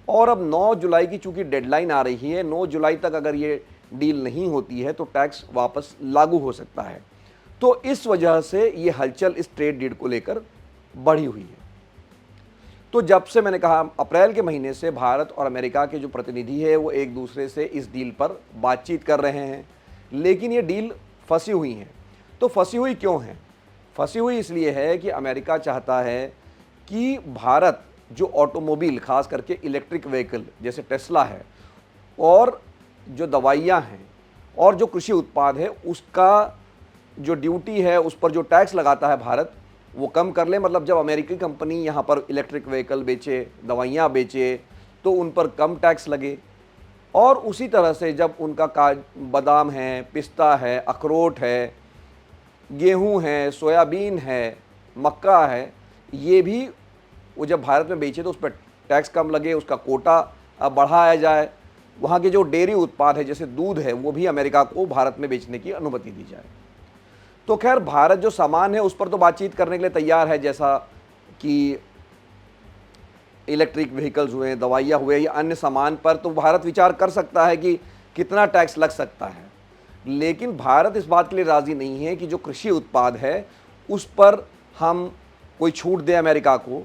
और अब 9 जुलाई की चूंकि डेडलाइन आ रही है, 9 जुलाई तक अगर ये डील नहीं होती है तो टैक्स वापस लागू हो सकता है। तो इस वजह से ये हलचल इस ट्रेड डील को लेकर बढ़ी हुई है। तो जब से मैंने कहा अप्रैल के महीने से भारत और अमेरिका के जो प्रतिनिधि है वो एक दूसरे से इस डील पर बातचीत कर रहे हैं, लेकिन ये डील फंसी हुई है। तो फंसी हुई क्यों है? फंसी हुई इसलिए है कि अमेरिका चाहता है कि भारत जो ऑटोमोबाइल, खास करके इलेक्ट्रिक व्हीकल जैसे टेस्ला है, और जो दवाइयाँ हैं और जो कृषि उत्पाद है, उसका जो ड्यूटी है, उस पर जो टैक्स लगाता है भारत, वो कम कर ले। मतलब जब अमेरिकी कंपनी यहाँ पर इलेक्ट्रिक व्हीकल बेचे, दवाइयाँ बेचे, तो उन पर कम टैक्स लगे। और उसी तरह से जब उनका बादाम है, पिस्ता है, अखरोट है, गेहूं है, सोयाबीन है, मक्का है, ये भी वो जब भारत में बेचे तो उस पर टैक्स कम लगे, उसका कोटा बढ़ाया जाए। वहाँ के जो डेयरी उत्पाद है जैसे दूध है, वो भी अमेरिका को भारत में बेचने की अनुमति दी जाए। तो खैर भारत जो सामान है उस पर तो बातचीत करने के लिए तैयार है, जैसा कि इलेक्ट्रिक व्हीकल्स हुए, दवाइयाँ हुए या अन्य सामान पर तो भारत विचार कर सकता है कि कितना टैक्स लग सकता है। लेकिन भारत इस बात के लिए राज़ी नहीं है कि जो कृषि उत्पाद है उस पर हम कोई छूट दें अमेरिका को,